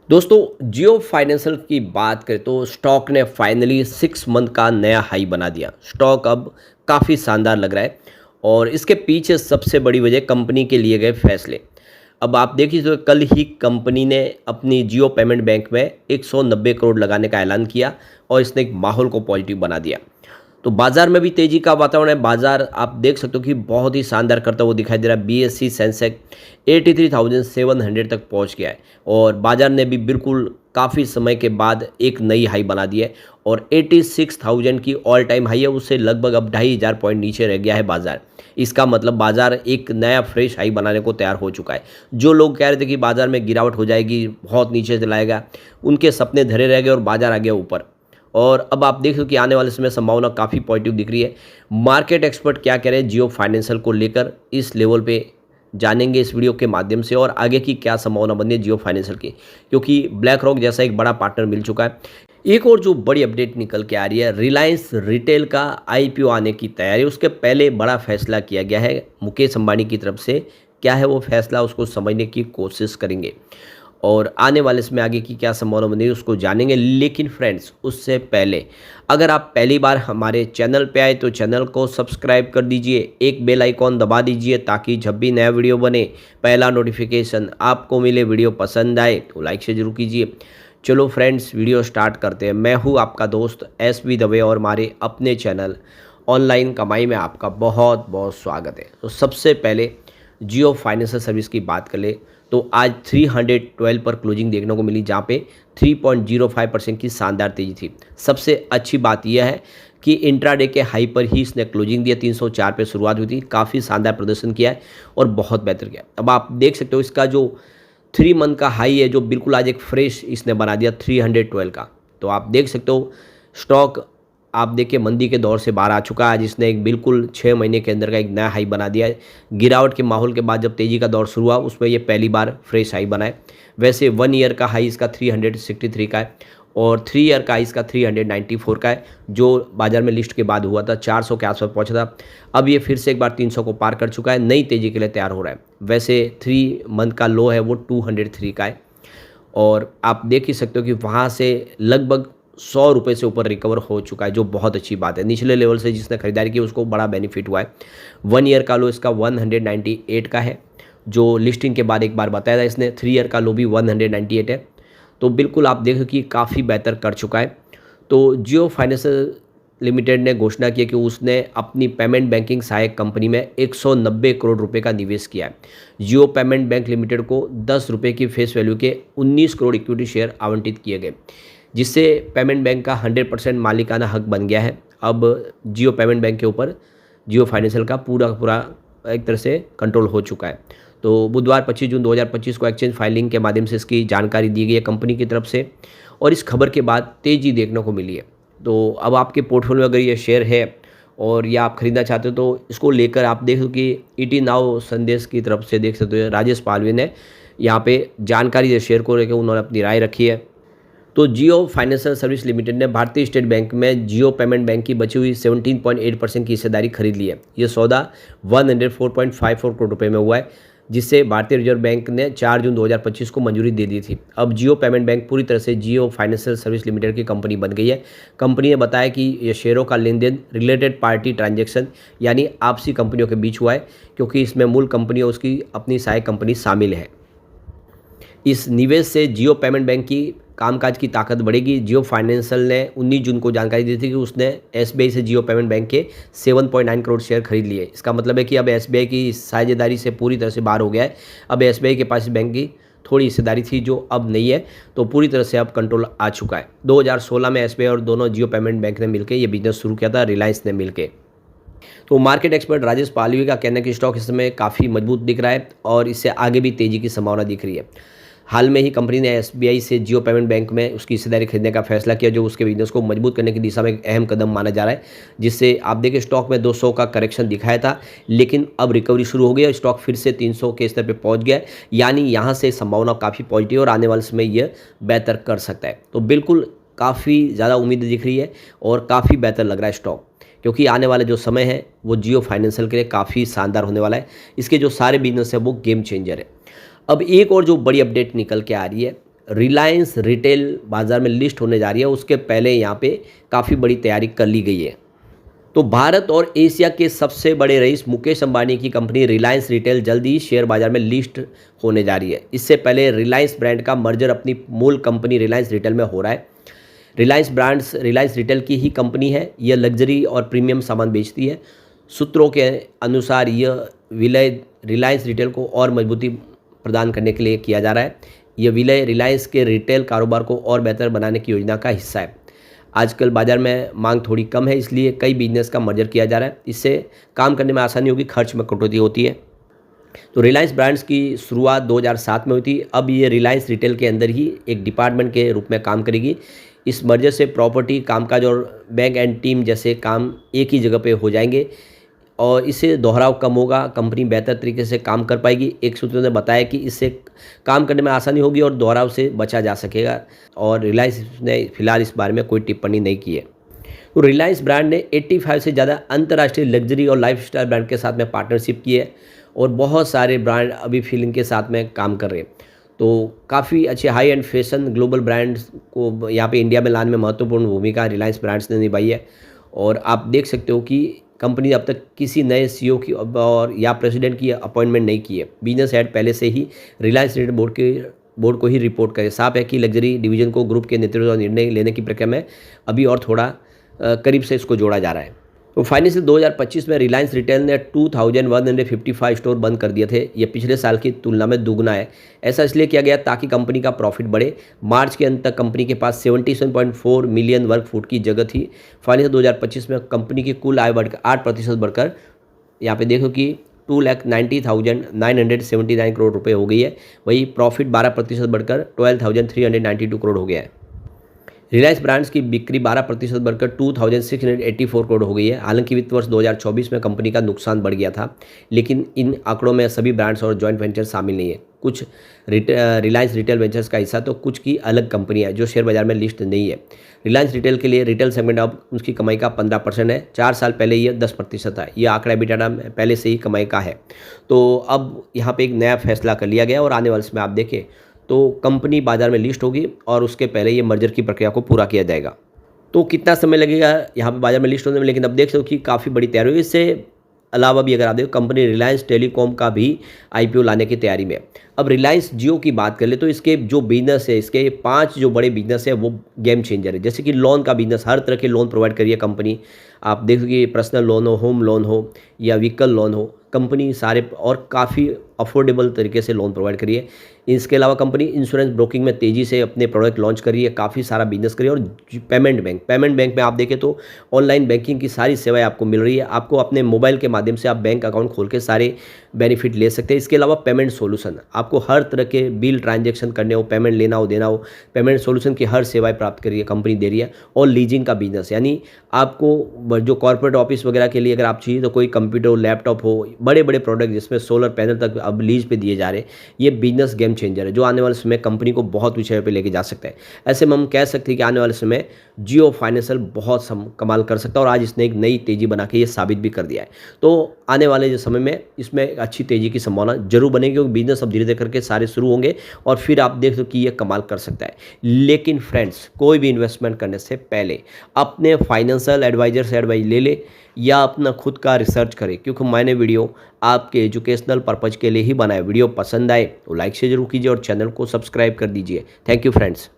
दोस्तों जियो फाइनेंशियल की बात करें तो स्टॉक ने फाइनली 6 मंथ का नया हाई बना दिया। स्टॉक अब काफ़ी शानदार लग रहा है और इसके पीछे सबसे बड़ी वजह कंपनी के लिए गए फैसले। अब आप देखिए तो कल ही कंपनी ने अपनी जियो पेमेंट बैंक में 190 करोड़ लगाने का ऐलान किया और इसने एक माहौल को पॉजिटिव बना दिया। तो बाजार में भी तेजी का वातावरण है। बाजार आप देख सकते हो कि बहुत ही शानदार करता हुआ दिखाई दे रहा है। बीएससी सेंसेक्स 83,700 तक पहुंच गया है और बाजार ने भी बिल्कुल काफ़ी समय के बाद एक नई हाई बना दी है और 86,000 की ऑल टाइम हाई है, उससे लगभग अब 2,500 पॉइंट नीचे रह गया है बाजार। इसका मतलब बाजार एक नया फ्रेश हाई बनाने को तैयार हो चुका है। जो लोग कह रहे थे कि बाजार में गिरावट हो जाएगी, बहुत नीचे चलाएगा, उनके सपने धरे रह गए और बाजार आ गया ऊपर। और अब आप देख लो कि आने वाले समय संभावना काफ़ी पॉजिटिव दिख रही है। मार्केट एक्सपर्ट क्या कह रहे हैं जियो फाइनेंशियल को लेकर, इस लेवल पे जानेंगे इस वीडियो के माध्यम से और आगे की क्या संभावना बनी है जियो फाइनेंशियल की, क्योंकि ब्लैक रॉक जैसा एक बड़ा पार्टनर मिल चुका है। एक और जो बड़ी अपडेट निकल के आ रही है, रिलायंस रिटेल का आईपीओ आने की तैयारी। उसके पहले बड़ा फैसला किया गया है मुकेश अंबानी की तरफ से। क्या है वो फैसला, उसको समझने की कोशिश करेंगे और आने वाले समय आगे की क्या संभावना बनी उसको जानेंगे। लेकिन फ्रेंड्स उससे पहले अगर आप पहली बार हमारे चैनल पे आए तो चैनल को सब्सक्राइब कर दीजिए, एक बेल आइकॉन दबा दीजिए ताकि जब भी नया वीडियो बने पहला नोटिफिकेशन आपको मिले। वीडियो पसंद आए तो लाइक से जरूर कीजिए। चलो फ्रेंड्स वीडियो स्टार्ट करते हैं। मैं हूँ आपका दोस्त एस.बी. दवे और हमारे अपने चैनल ऑनलाइन कमाई में आपका बहुत बहुत स्वागत है। तो सबसे पहले जियो फाइनेंशियल सर्विस की बात कर ले तो आज 312 पर क्लोजिंग देखने को मिली, जहाँ पे 3.05% की शानदार तेजी थी। सबसे अच्छी बात यह है कि इंट्राडे के हाई पर ही इसने क्लोजिंग दिया। 304 पे शुरुआत हुई थी, काफ़ी शानदार प्रदर्शन किया है और बहुत बेहतर किया। अब आप देख सकते हो इसका जो 3 मंथ का हाई है जो बिल्कुल आज एक फ्रेश इसने बना दिया 312 का। तो आप देख सकते हो स्टॉक आप देखिए मंदी के दौर से बाहर आ चुका है। आज इसने एक बिल्कुल 6 महीने के अंदर का एक नया हाई बना दिया है। गिरावट के माहौल के बाद जब तेज़ी का दौर शुरू हुआ उसमें ये पहली बार फ्रेश हाई बना है। वैसे 1 ईयर का हाई इसका 363 का है और 3 ईयर का हाई इसका 394 का है, जो बाजार में लिस्ट के बाद हुआ था। 400 के आसपास पहुंचा था। अब ये फिर से एक बार 300 को पार कर चुका है, नई तेज़ी के लिए तैयार हो रहा है। वैसे 3 मंथ का लो है वो 203 का है और आप देख ही सकते हो कि वहाँ से लगभग 100 रुपये से ऊपर रिकवर हो चुका है, जो बहुत अच्छी बात है। निचले लेवल से जिसने खरीदारी की उसको बड़ा बेनिफिट हुआ है। 1 ईयर का लो इसका 198 का है, जो लिस्टिंग के बाद एक बार बताया था इसने। 3 ईयर का लो भी 198 है। तो बिल्कुल आप देखो कि काफ़ी बेहतर कर चुका है। तो जियो फाइनेंशियल लिमिटेड ने घोषणा की कि उसने अपनी पेमेंट बैंकिंग सहायक कंपनी में 190 करोड़ रुपए का निवेश किया है। जियो पेमेंट बैंक लिमिटेड को 10 रुपये की फेस वैल्यू के 19 करोड़ इक्विटी शेयर आवंटित किए गए, जिससे पेमेंट बैंक का 100% मालिकाना हक बन गया है। अब जियो पेमेंट बैंक के ऊपर जियो फाइनेंशियल का पूरा एक तरह से कंट्रोल हो चुका है। तो बुधवार 25 जून 2025 को एक्सचेंज फाइलिंग के माध्यम से इसकी जानकारी दी गई है कंपनी की तरफ से और इस खबर के बाद तेज़ी देखने को मिली है। तो अब आपके पोर्टफोलियो में अगर ये शेयर है और या आप खरीदना चाहते हो तो इसको लेकर आप देखो कि ईटी नाउ संदेश की तरफ से देख सकते हो राजेश पालवी ने यहाँ पे जानकारी दे शेयर को लेकर उन्होंने अपनी राय रखी है। तो जियो फाइनेंशियल सर्विस लिमिटेड ने भारतीय स्टेट बैंक में जियो पेमेंट बैंक की बची हुई 17.8% की हिस्सेदारी खरीद ली है। ये सौदा 104.54 करोड़ रुपए में हुआ है, जिससे भारतीय रिजर्व बैंक ने 4 जून 2025 को मंजूरी दे दी थी। अब जियो पेमेंट बैंक पूरी तरह से जियो फाइनेंशियल सर्विस लिमिटेड की कंपनी बन गई है। कंपनी ने बताया कि ये शेयरों का लेन देन रिलेटेड पार्टी ट्रांजैक्शन यानी आपसी कंपनियों के बीच हुआ है, क्योंकि इसमें मूल कंपनी और उसकी अपनी सहायक कंपनी शामिल है। इस निवेश से जियो पेमेंट बैंक की कामकाज की ताकत बढ़ेगी। जियो फाइनेंशियल ने 19 जून को जानकारी दी थी कि उसने एसबीआई से जियो पेमेंट बैंक के 7.9 करोड़ शेयर खरीद लिए। इसका मतलब है कि अब एसबीआई की साझेदारी से पूरी तरह से बाहर हो गया है। अब एसबीआई के पास इस बैंक की थोड़ी हिस्सेदारी थी जो अब नहीं है, तो पूरी तरह से अब कंट्रोल आ चुका है। 2016 में एसबीआई और दोनों जियो पेमेंट बैंक ने मिलकर ये बिजनेस शुरू किया था, रिलायंस ने मिलकर। तो मार्केट एक्सपर्ट राजेश पालवी का कहना है कि स्टॉक इस समय काफ़ी मजबूत दिख रहा है और इससे आगे भी तेज़ी की संभावना दिख रही है। हाल में ही कंपनी ने एसबीआई से जियो पेमेंट बैंक में उसकी हिस्सेदारी खरीदने का फैसला किया, जो उसके बिजनेस को मजबूत करने की दिशा में एक अहम कदम माना जा रहा है। जिससे आप देखिए स्टॉक में 200 का करेक्शन दिखाया था, लेकिन अब रिकवरी शुरू हो गई है। स्टॉक फिर से 300 के स्तर पर पहुंच गया है, यानी यहाँ से संभावना काफ़ी पॉजिटिव और आने वाले समय यह बेहतर कर सकता है। तो बिल्कुल काफ़ी ज़्यादा उम्मीद दिख रही है और काफ़ी बेहतर लग रहा है स्टॉक, क्योंकि आने वाले जो समय है वो जियो फाइनेंशियल के लिए काफ़ी शानदार होने वाला है। इसके जो सारे बिजनेस है वो गेम चेंजर है। अब एक और जो बड़ी अपडेट निकल के आ रही है, रिलायंस रिटेल बाज़ार में लिस्ट होने जा रही है, उसके पहले यहाँ पे काफ़ी बड़ी तैयारी कर ली गई है। तो भारत और एशिया के सबसे बड़े रईस मुकेश अंबानी की कंपनी रिलायंस रिटेल जल्द ही शेयर बाजार में लिस्ट होने जा रही है। इससे पहले रिलायंस ब्रांड का मर्जर अपनी मूल कंपनी रिलायंस रिटेल में हो रहा है। रिलायंस ब्रांड्स रिलायंस रिटेल की ही कंपनी है। यह लग्जरी और प्रीमियम सामान बेचती है। सूत्रों के अनुसार यह विलय रिलायंस रिटेल को और मजबूती प्रदान करने के लिए किया जा रहा है। यह विलय रिलायंस के रिटेल कारोबार को और बेहतर बनाने की योजना का हिस्सा है। आजकल बाज़ार में मांग थोड़ी कम है, इसलिए कई बिजनेस का मर्जर किया जा रहा है। इससे काम करने में आसानी होगी, खर्च में कटौती होती है। तो रिलायंस ब्रांड्स की शुरुआत 2007 में हुई थी। अब ये रिलायंस रिटेल के अंदर ही एक डिपार्टमेंट के रूप में काम करेगी। इस मर्जर से प्रॉपर्टी, कामकाज और बैंक एंड टीम जैसे काम एक ही जगह पे हो जाएंगे और इससे दोहराव कम होगा। कंपनी बेहतर तरीके से काम कर पाएगी। एक सूत्र ने बताया कि इससे काम करने में आसानी होगी और दोहराव से बचा जा सकेगा। और रिलायंस ने फिलहाल इस बारे में कोई टिप्पणी नहीं की है। तो रिलायंस ब्रांड ने 85 से ज़्यादा अंतर्राष्ट्रीय लग्जरी और लाइफस्टाइल ब्रांड के साथ में पार्टनरशिप की है और बहुत सारे ब्रांड अभी फिल्म के साथ में काम कर रहे हैं। तो काफ़ी अच्छे high and fashion global brands को यहाँ पे इंडिया में लाने में महत्वपूर्ण भूमिका रिलायंस ब्रांड्स ने निभाई है। और आप देख सकते हो कि कंपनी अब तक किसी नए सीईओ की और या प्रेसिडेंट की अपॉइंटमेंट नहीं की है। बिजनेस हेड पहले से ही रिलायंस रिटेल बोर्ड को ही रिपोर्ट करे। साफ है कि लग्जरी डिवीजन को ग्रुप के नेतृत्व और निर्णय लेने की प्रक्रिया में अभी और थोड़ा करीब से इसको जोड़ा जा रहा है। तो फाइनेंशियल 2025 में रिलायंस रिटेल ने 2155 स्टोर बंद कर दिए थे। ये पिछले साल की तुलना में दुगना है। ऐसा इसलिए किया गया ताकि कंपनी का प्रॉफिट बढ़े। मार्च के अंत तक कंपनी के पास 77.4 मिलियन वर्ग फुट की जगह थी। फाइनेंशियल 2025 में कंपनी की कुल आय बढ़कर 8% बढ़कर यहाँ पे देखो कि 2,90,979 करोड़ रुपये हो गई है। वही प्रॉफिट 12% बढ़कर 12,392 करोड़ हो गया है। रिलायंस ब्रांड्स की बिक्री 12% बढ़कर 2,684 करोड़ हो गई है। हालांकि वित्त वर्ष 2024 में कंपनी का नुकसान बढ़ गया था, लेकिन इन आंकड़ों में सभी ब्रांड्स और जॉइंट वेंचर शामिल नहीं है। कुछ रिलायंस रिटेल वेंचर्स का हिस्सा तो कुछ की अलग कंपनियां जो शेयर बाजार में लिस्ट नहीं है। रिलायंस रिटेल के लिए रिटेल सेगमेंट अब उसकी कमाई का 15% है। 4 साल पहले ये 10% था। ये आंकड़ा EBITDA पहले से ही कमाई का है। तो अब यहाँ पे एक नया फैसला कर लिया गया और आने वाले समय आप देखें तो कंपनी बाजार में लिस्ट होगी और उसके पहले ये मर्जर की प्रक्रिया को पूरा किया जाएगा। तो कितना समय लगेगा यहाँ पे बाजार में लिस्ट होने में, लेकिन अब देख सकते हो कि काफ़ी बड़ी तैयारी हुई। इससे अलावा भी अगर आप देखो कंपनी रिलायंस टेलीकॉम का भी IPO लाने की तैयारी में है। अब रिलायंस जियो की बात कर ले तो इसके जो बिजनेस है, इसके 5 जो बड़े बिजनेस है वो गेम चेंजर है। जैसे कि लोन का बिजनेस, हर तरह के लोन प्रोवाइड करिए कंपनी। आप देखोगे पर्सनल लोन हो, होम लोन हो या व्हीकल लोन हो, कंपनी सारे और काफ़ी अफोर्डेबल तरीके से लोन प्रोवाइड करिए। इसके अलावा कंपनी इंश्योरेंस ब्रोकिंग में तेज़ी से अपने प्रोडक्ट लॉन्च करी है, काफ़ी सारा बिजनेस करी है। और पेमेंट बैंक में आप देखें तो ऑनलाइन बैंकिंग की सारी सेवाएं आपको मिल रही है। आपको अपने मोबाइल के माध्यम से आप बैंक अकाउंट खोल के सारे बेनिफिट ले सकते हैं। इसके अलावा पेमेंट सोल्यूशन, आपको हर तरह के बिल ट्रांजेक्शन करने हो, पेमेंट लेना हो देना हो, पेमेंट सोल्यूशन की हर सेवाएं प्राप्त करिए कंपनी दे रही है। और लीजिंग का बिजनेस, यानी आपको जो कॉर्पोरेट ऑफिस वगैरह के लिए अगर आप चाहिए तो कोई कंप्यूटर हो, लैपटॉप हो, बड़े बड़े प्रोडक्ट जिसमें सोलर पैनल तक अब लीज पे दिए जा रहे हैं, ये बिजनेस गेम चेंजर है जो आने वाले समय कंपनी को बहुत ऊंचाई पे लेके जा सकता है। ऐसे में हम कह सकते हैं कि आने वाले समय जियो फाइनेंशियल बहुत कमाल कर सकता है और आज इसने एक नई तेजी बना के ये साबित भी कर दिया है। तो आने वाले जो समय में इसमें अच्छी तेजी की संभावना जरूर बनेगी, क्योंकि बिजनेस अब धीरे धीरे करके सारे शुरू होंगे और फिर आप देख दो कि ये कमाल कर सकता है। लेकिन फ्रेंड्स, कोई भी इन्वेस्टमेंट करने से पहले अपने फाइनेंशियल एडवाइजर से एडवाइस ले ले या अपना खुद का रिसर्च करें, क्योंकि मैंने वीडियो आपके एजुकेशनल पर्पज़ के लिए ही बनाया। वीडियो पसंद आए तो लाइक से जरूर कीजिए और चैनल को सब्सक्राइब कर दीजिए। Thank you friends.